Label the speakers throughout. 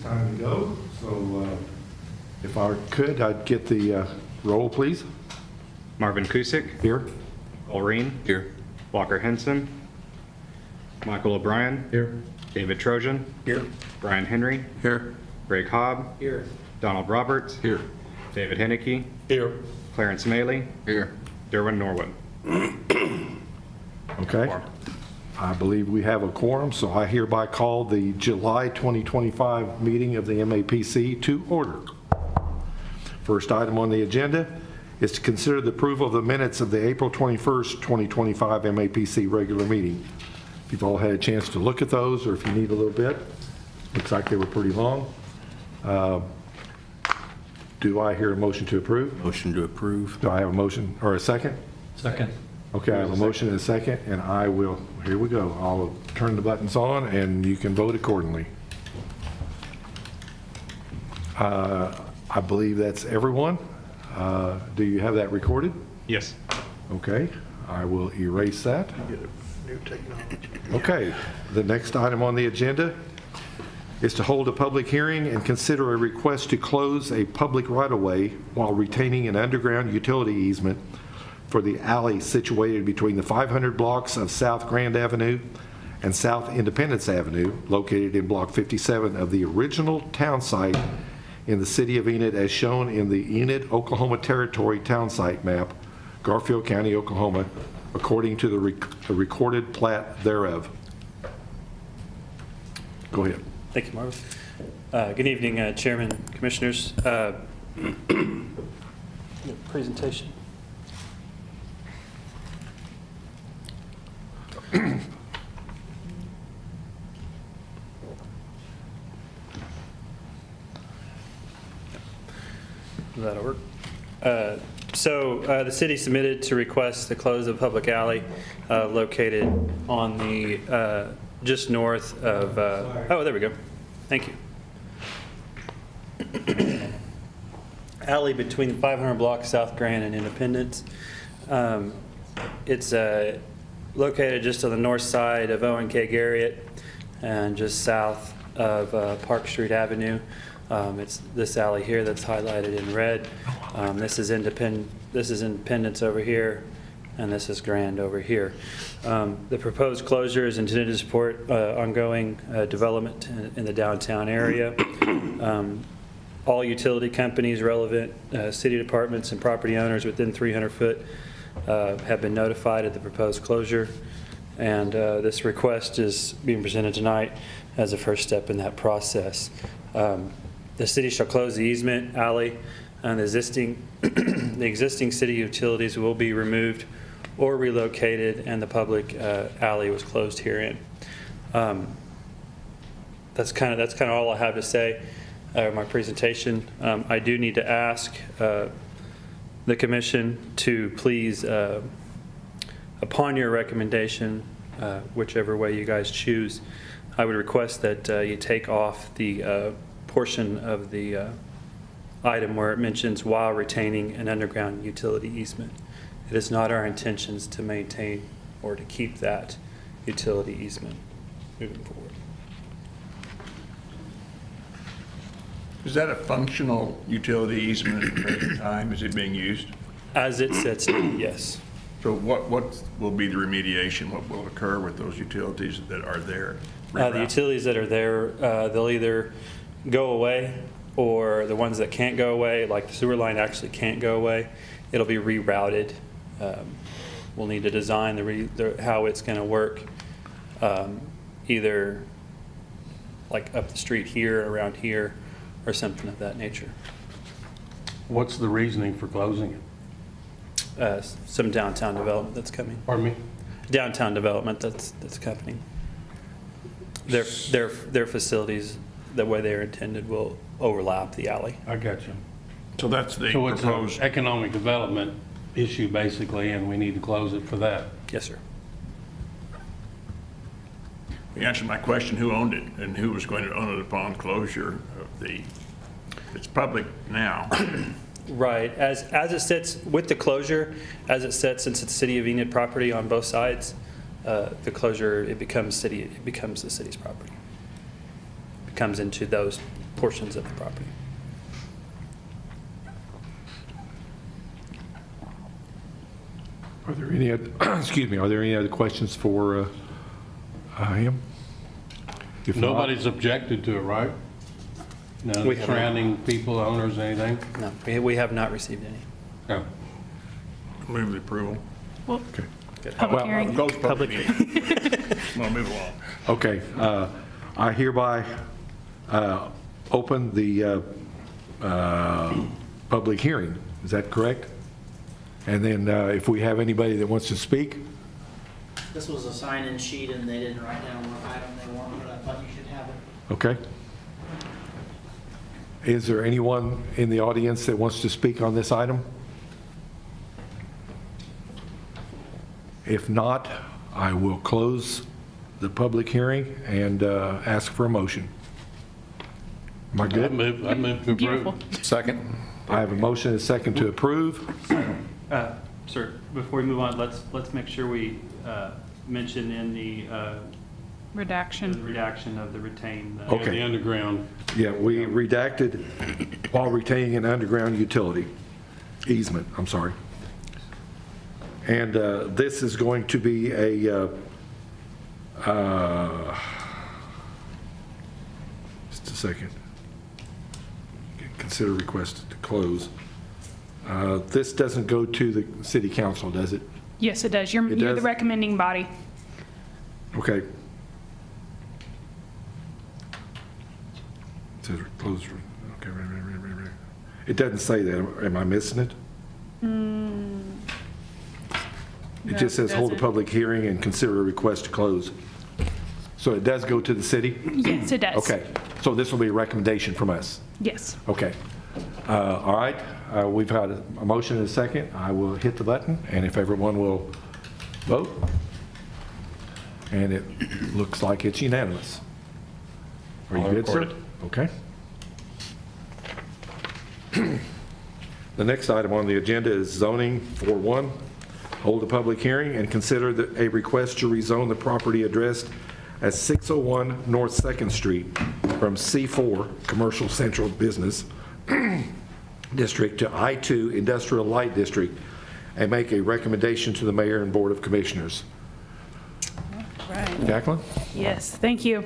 Speaker 1: it's time to go. So if I could, I'd get the roll, please.
Speaker 2: Marvin Kusick.
Speaker 1: Here.
Speaker 2: Ulreen.
Speaker 3: Here.
Speaker 2: Walker Henson. Michael O'Brien.
Speaker 1: Here.
Speaker 2: David Trojan.
Speaker 3: Here.
Speaker 2: Brian Henry.
Speaker 3: Here.
Speaker 2: Greg Hobb.
Speaker 3: Here.
Speaker 2: Donald Roberts.
Speaker 3: Here.
Speaker 2: David Henneke.
Speaker 3: Here.
Speaker 2: Clarence Maley.
Speaker 3: Here.
Speaker 2: Derwin Norwood.
Speaker 1: Okay. I believe we have a quorum, so I hereby call the July 2025 meeting of the MAPC to order. First item on the agenda is to consider the approval of the minutes of the April 21st, 2025 MAPC regular meeting. If you've all had a chance to look at those, or if you need a little bit, looks like they were pretty long. Do I hear a motion to approve?
Speaker 3: Motion to approve.
Speaker 1: Do I have a motion or a second?
Speaker 3: Second.
Speaker 1: Okay, I have a motion and a second, and I will, here we go. I'll turn the buttons on, and you can vote accordingly. I believe that's everyone. Do you have that recorded?
Speaker 2: Yes.
Speaker 1: Okay, I will erase that. Okay, the next item on the agenda is to hold a public hearing and consider a request to close a public right-of-way while retaining an underground utility easement for the alley situated between the 500 blocks of South Grand Avenue and South Independence Avenue, located in Block 57 of the original town site in the city of Enid, as shown in the Enid, Oklahoma Territory town site map, Garfield County, Oklahoma, according to the recorded plat thereof. Go ahead.
Speaker 4: Thank you, Marvin. Good evening, Chairman, Commissioners. Presentation. That'll work. So the city submitted to request the close of public alley located on the just north of, oh, there we go. Thank you. Alley between the 500 block South Grand and Independence. It's located just on the north side of Owen K. Garrett and just south of Park Street Avenue. It's this alley here that's highlighted in red. This is Independence over here, and this is Grand over here. The proposed closure is intended to support ongoing development in the downtown area. All utility companies, relevant city departments, and property owners within 300 foot have been notified of the proposed closure, and this request is being presented tonight as a first step in that process. The city shall close the easement alley, and the existing city utilities will be removed or relocated, and the public alley was closed herein. That's kind of all I have to say. My presentation. I do need to ask the commission to please, upon your recommendation, whichever way you guys choose, I would request that you take off the portion of the item where it mentions while retaining an underground utility easement. It is not our intentions to maintain or to keep that utility easement moving forward.
Speaker 5: Is that a functional utility easement at the present time? Is it being used?
Speaker 4: As it sits now, yes.
Speaker 5: So what will be the remediation? What will occur with those utilities that are there?
Speaker 4: The utilities that are there, they'll either go away, or the ones that can't go away, like the sewer line actually can't go away, it'll be rerouted. We'll need to design how it's going to work, either like up the street here, around here, or something of that nature.
Speaker 6: What's the reasoning for closing it?
Speaker 4: Some downtown development that's coming.
Speaker 6: Pardon me?
Speaker 4: Downtown development that's coming. Their facilities, the way they're intended, will overlap the alley.
Speaker 6: I got you.
Speaker 5: So that's the
Speaker 6: So it's an
Speaker 5: proposed.
Speaker 6: economic development issue basically, and we need to close it for that.
Speaker 4: Yes, sir.
Speaker 5: You answered my question, who owned it and who was going to own it upon closure of it's public now.
Speaker 4: Right. As it sits with the closure, as it sits, since it's City of Enid property on both sides, the closure, it becomes the city's property. It comes into those portions of the property.
Speaker 1: Are there any other, excuse me, are there any other questions for him? If not-
Speaker 6: Nobody's objected to it, right? No,
Speaker 4: We have not.
Speaker 6: surrounding people, owners, anything?
Speaker 4: No, we have not received any.
Speaker 6: No.
Speaker 5: Move the approval.
Speaker 1: Okay.
Speaker 3: Public hearing.
Speaker 5: Go to public meeting. Want to move along.
Speaker 1: Okay, I hereby open the public hearing. Is that correct? And then if we have anybody that wants to speak,
Speaker 7: This was a sign-in sheet and they didn't write down what item they wanted, but I thought you should have it.
Speaker 1: okay? Is there anyone in the audience that wants to speak on this item? If not, I will close the public hearing and ask for a motion. Am I
Speaker 6: I
Speaker 1: good?
Speaker 6: move to approve.
Speaker 3: Beautiful.
Speaker 1: Second. I have a motion and a second to approve.
Speaker 8: Sir, before we move on, let's make sure we mention in the
Speaker 3: Redaction.
Speaker 8: redaction of the retained.
Speaker 1: Okay.
Speaker 6: The underground.
Speaker 1: Yeah, we redacted while retaining an underground utility easement, I'm sorry. And this is going to be a, just a second. Consider request to close. This doesn't go to the city council, does it?
Speaker 3: Yes, it does. You're
Speaker 1: It
Speaker 3: the
Speaker 1: does?
Speaker 3: recommending body.
Speaker 1: Okay. It says close, okay, right. It doesn't say that. Am I missing it? It
Speaker 3: No,
Speaker 1: just says hold a
Speaker 3: doesn't.
Speaker 1: public hearing and consider a request to close. So it does go to the city?
Speaker 3: Yes, it does.
Speaker 1: Okay, so this will be a recommendation from us?
Speaker 3: Yes.
Speaker 1: Okay. All right, we've had a motion and a second. I will hit the button, and if everyone will vote. And it looks like it's unanimous. Are you
Speaker 6: I'll
Speaker 1: good, sir?
Speaker 6: record
Speaker 1: Okay. The next item on the agenda is zoning for one. Hold a public hearing and consider a request to rezone the property addressed as 601 North 2nd Street from C4 Commercial Central Business District to I2 Industrial Light District and make a recommendation to the mayor and board of commissioners.
Speaker 3: Right.
Speaker 1: Jacqueline?
Speaker 3: Yes, thank you.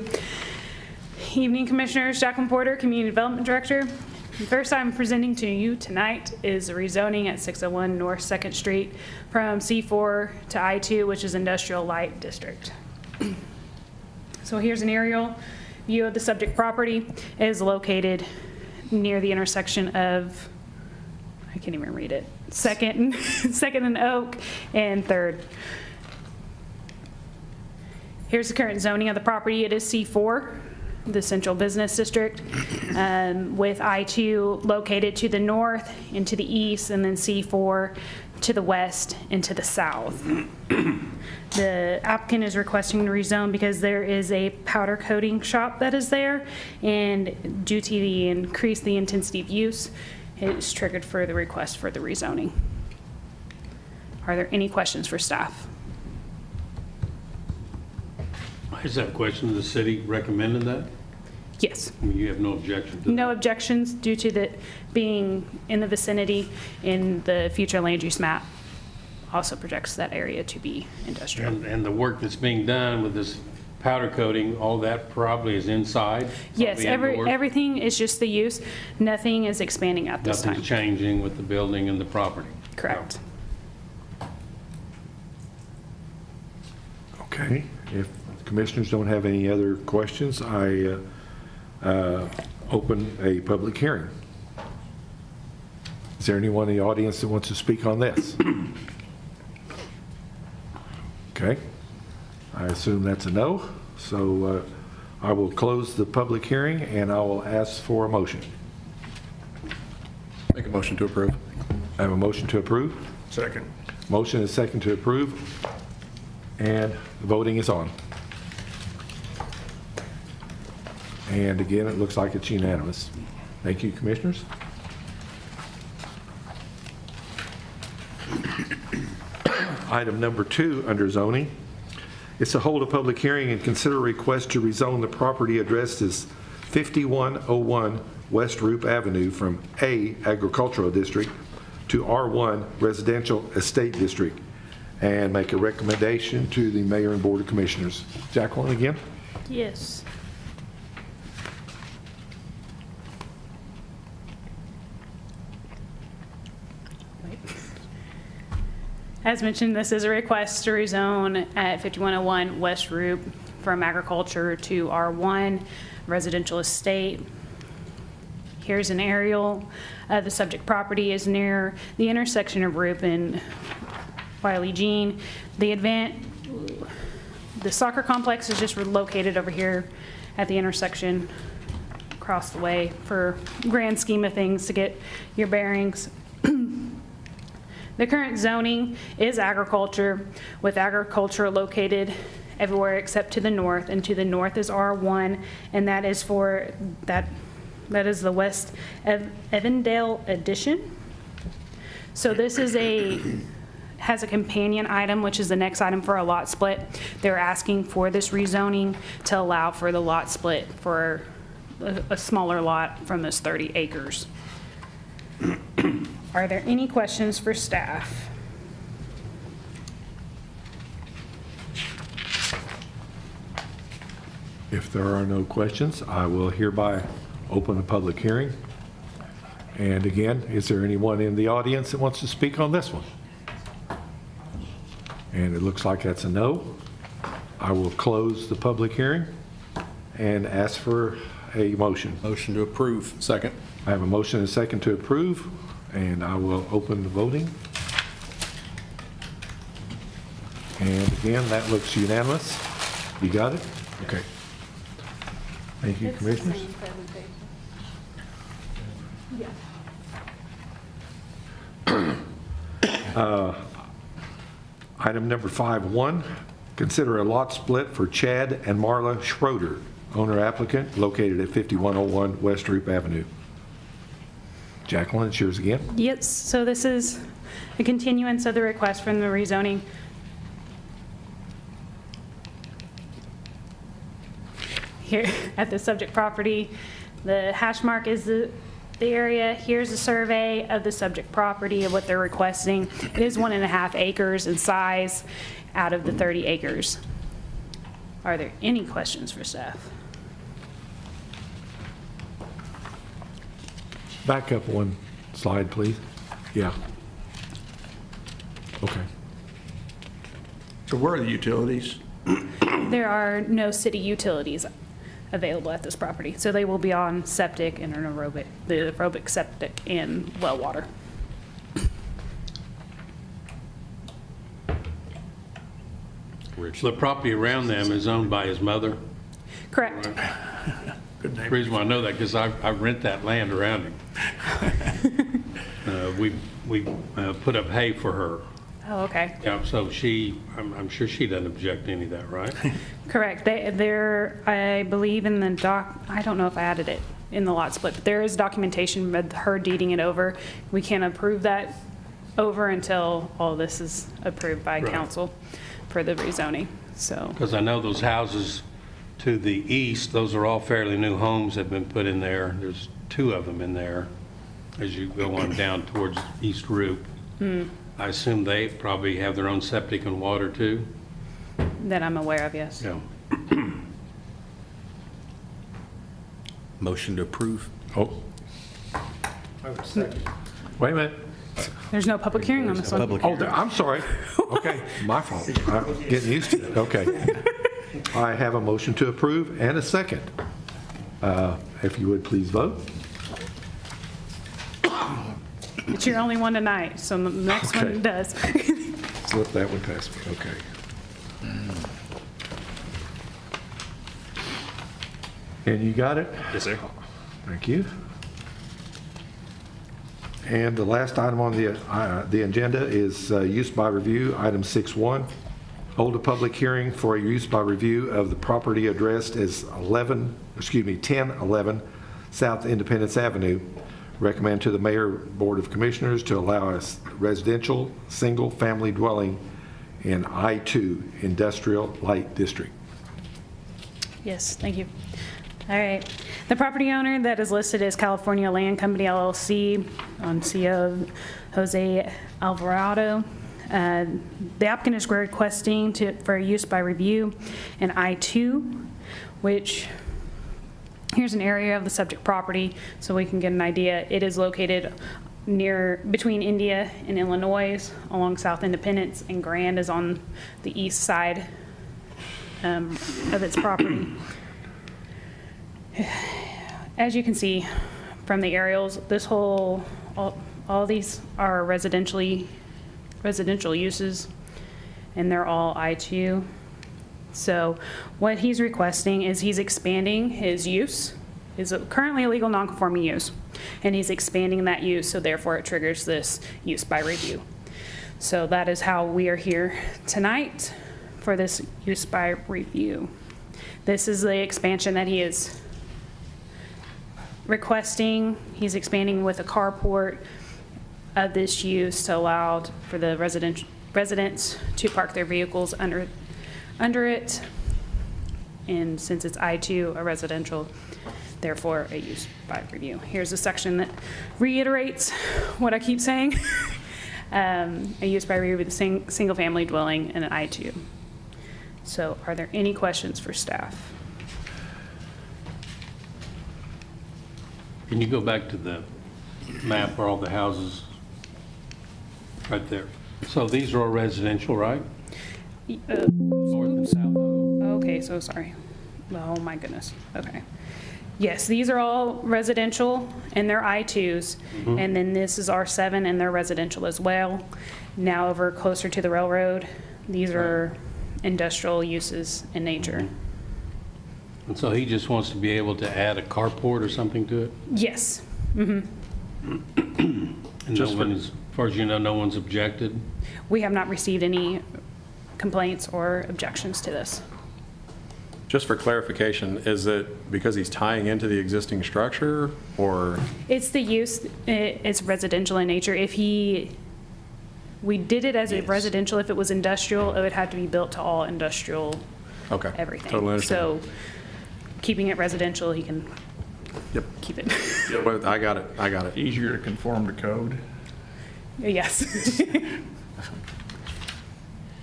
Speaker 3: Evening, Commissioners. Jacqueline Porter, Community Development Director. The first I'm presenting to you tonight is a rezoning at 601 North 2nd Street from C4 to I2, which is Industrial Light District. So here's an aerial view of the subject property. It is located near the intersection of, I can't even read it, Second and Oak and Third. Here's the current zoning of the property. It is C4, the central business district, with I2 located to the north and to the east, and then C4 to the west and to the south. The applicant is requesting to rezone because there is a powder coating shop that is there, and due to the intensity of use, it is triggered for the request for the rezoning. Are there any questions for staff?
Speaker 6: I just have a question. The city recommended that?
Speaker 3: Yes.
Speaker 6: I mean, you have no objection to that?
Speaker 3: No objections due to that being in the vicinity in the future land use map also projects that area to be industrial.
Speaker 6: And the work that's being done with this powder coating, all that probably is inside?
Speaker 3: Yes,
Speaker 6: Probably indoors?
Speaker 3: everything is just the use. Nothing is expanding at this time.
Speaker 6: Nothing's changing with the building and the property?
Speaker 3: Correct.
Speaker 1: Okay, if commissioners don't have any other questions, I open a public hearing. Is there anyone in the audience that wants to speak on this? Okay, I assume that's a no, so I will close the public hearing and I will ask for a motion.
Speaker 9: Make a motion to approve.
Speaker 1: I have a motion to approve.
Speaker 5: Second.
Speaker 1: Motion is second to approve, and the voting is on. And again, it looks like it's unanimous. Thank you, commissioners. Item number 2 under zoning is to hold a public hearing and consider a request to rezone the property addressed as 5101 West Roop Avenue from A Agricultural District to R1 Residential Estate District, and make a recommendation to the Mayor and Board of Commissioners. Jacqueline again?
Speaker 3: Yes. Wait. As mentioned, this is a request to rezone at 5101 West Roop from agriculture to R1 residential estate. Here's an aerial. The subject property is near the intersection of Roop and Wiley Jean. The soccer complex is just located over here at the intersection across the way for grand scheme of things to get your bearings. The current zoning is agriculture, with agriculture located everywhere except to the north, and to the north is R1, and that is for that is the West Evandale addition. So this is has a companion item, which is the next item for a lot split. They're asking for this rezoning to allow for the lot split for a smaller lot from this 30 acres. Are there any questions for staff?
Speaker 1: If there are no questions, I will hereby open a public hearing. And again, is there anyone in the audience that wants to speak on this one? And it looks like that's a no. I will close the public hearing and ask for a motion.
Speaker 9: Motion to approve. Second.
Speaker 1: I have a motion and a second to approve, and I will open the voting. And again, that looks unanimous. You got it? Okay. Thank you, Commissioners. Item number 5.1, consider a lot split for Chad and Marla Schroeder, owner applicant, located at 5101 West Roop Avenue. Jacqueline, it's yours again.
Speaker 3: Yes, so this is a continuance of the request from the rezoning. Here at the subject property, the hash mark is the area. Here's a survey of the subject property of what they're requesting. It is 1.5 acres in size out of the 30 acres. Are there any questions for staff?
Speaker 1: Back up one slide, please. Yeah. Okay.
Speaker 5: So where are the utilities?
Speaker 3: There are no city utilities available at this property, so they will be on septic and anaerobic, the aerobic septic and well water.
Speaker 6: The property around them is owned by his mother.
Speaker 3: Correct.
Speaker 5: Good
Speaker 6: The
Speaker 5: neighbor.
Speaker 6: reason why I know that, because I rent that land around him. We put up hay for her.
Speaker 3: Oh, okay.
Speaker 6: Yeah, so I'm sure she doesn't object to any of that, right?
Speaker 3: Correct. They're, I believe in the doc, I don't know if I added it in the lot split, but there is documentation with her deeding it over. We can't approve that over until all this is approved by
Speaker 6: Right.
Speaker 3: council for the rezoning, so.
Speaker 6: Because I know those houses to the east, those are all fairly new homes that have been put in there. There's 2 of them in there as you go on down towards East Roop. I assume they probably have their own septic and water too?
Speaker 3: That I'm aware of, yes.
Speaker 6: Yeah.
Speaker 9: Motion to approve.
Speaker 1: Oh. Wait a minute.
Speaker 3: There's no public hearing on this one.
Speaker 9: Public
Speaker 1: Oh,
Speaker 9: hearing.
Speaker 1: I'm sorry. Okay, my fault. I'm getting used to it. Okay. I have a motion to approve and a second. If you would please vote.
Speaker 3: It's your only one tonight, so the next
Speaker 1: Okay.
Speaker 3: one does.
Speaker 1: Slip that one past me. Okay. And you got it?
Speaker 2: Yes, sir.
Speaker 1: Thank you. And the last item on the agenda is use by review, item 6.1. Hold a public hearing for a use by review of the property addressed as 1011 South Independence Avenue. Recommend to the Mayor Board of Commissioners to allow a residential single-family dwelling in I-2 Industrial Light District.
Speaker 3: Yes, thank you. All right. The property owner that is listed as California Land Company LLC on CO Jose Alvarado. The applicant is requesting for use by review in I-2, which, here's an area of the subject property so we can get an idea. It is located between India and Illinois along South Independence, and Grand is on the east side of its property. As you can see from the aerials, this whole, all these are residential uses, and they're all I-2. So what he's requesting is he's expanding his use, is currently illegal non-conforming use, and he's expanding that use, so therefore it triggers this use by review. So that is how we are here tonight for this use by review. This is the expansion that he is requesting. He's expanding with a carport of this use to allow for the residents to park their vehicles under it. And since it's I-2, a residential, therefore a use by review. Here's a section that reiterates what I keep saying. A use by review with a single family dwelling and an I-2. So are there any questions for staff?
Speaker 6: Can you go back to the map where all the houses, right there? So these are all residential, right? North and south.
Speaker 3: Okay, so sorry. Oh my goodness. Okay. Yes, these are all residential and they're I-2s. And then this is R7 and they're residential as well. Now over closer to the railroad, these are industrial uses in nature.
Speaker 6: And so he just wants to be able to add a carport or something to it?
Speaker 3: Yes.
Speaker 6: And no one is, as far as you know, no one's objected?
Speaker 3: We have not received any complaints or objections to this.
Speaker 9: Just for clarification, is it because he's tying into the existing structure, or?
Speaker 3: It's the use, it's residential in nature. We did it as a residential. If it was industrial, it would have to be built to all industrial,
Speaker 9: Okay.
Speaker 3: everything.
Speaker 9: Totally understand.
Speaker 3: So keeping it residential, he can
Speaker 9: Yep.
Speaker 3: keep it.
Speaker 9: Well, I got it.
Speaker 5: Easier to conform to code.
Speaker 3: Yes.
Speaker 9: I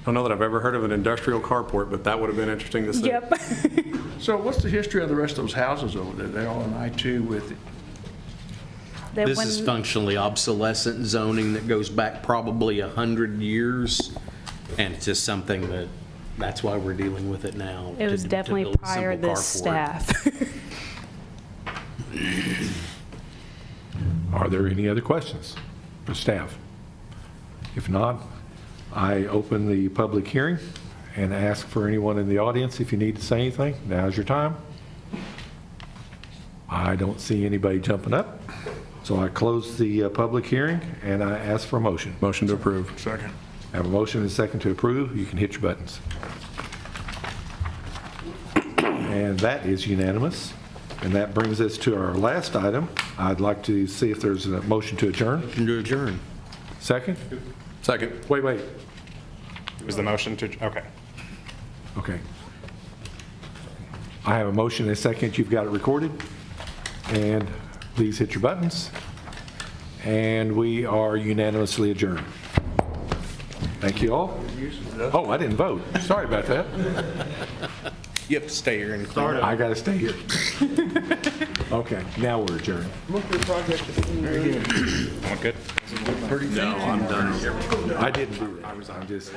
Speaker 9: don't know that I've ever heard of an industrial carport, but that would have been interesting to see.
Speaker 3: Yep.
Speaker 5: So what's the history of the rest of those houses over there? They're all in I-2 with,
Speaker 3: That
Speaker 10: This
Speaker 3: when-
Speaker 10: is functionally obsolescent zoning that goes back probably 100 years, and it's just something that's why we're dealing with it now.
Speaker 3: It was
Speaker 10: to
Speaker 3: definitely
Speaker 10: build a
Speaker 3: prior
Speaker 10: simple
Speaker 3: this
Speaker 10: carport.
Speaker 3: staff.
Speaker 1: Are there any other questions for staff? If not, I open the public hearing and ask for anyone in the audience if you need to say anything. Now's your time. I don't see anybody jumping up, so I close the public hearing and I ask for a motion.
Speaker 9: Motion to approve.
Speaker 5: second.
Speaker 1: I have a motion and a second to approve. You can hit your buttons. And that is unanimous. And that brings us to our last item. I'd like to see if there's a motion to adjourn.
Speaker 10: Motion to adjourn.
Speaker 1: Second?
Speaker 9: Second.
Speaker 1: Wait.
Speaker 2: Was the motion to, okay.
Speaker 1: Okay. I have a motion and a second. You've got it recorded. And please hit your buttons. And we are unanimously adjourned. Thank you all. Oh, I didn't vote. Sorry about that.
Speaker 10: You have to stay here and clean up.
Speaker 1: I got to stay here. Okay, now we're adjourned.
Speaker 2: All good?
Speaker 9: No, I'm done.
Speaker 1: I didn't do that. I'm just.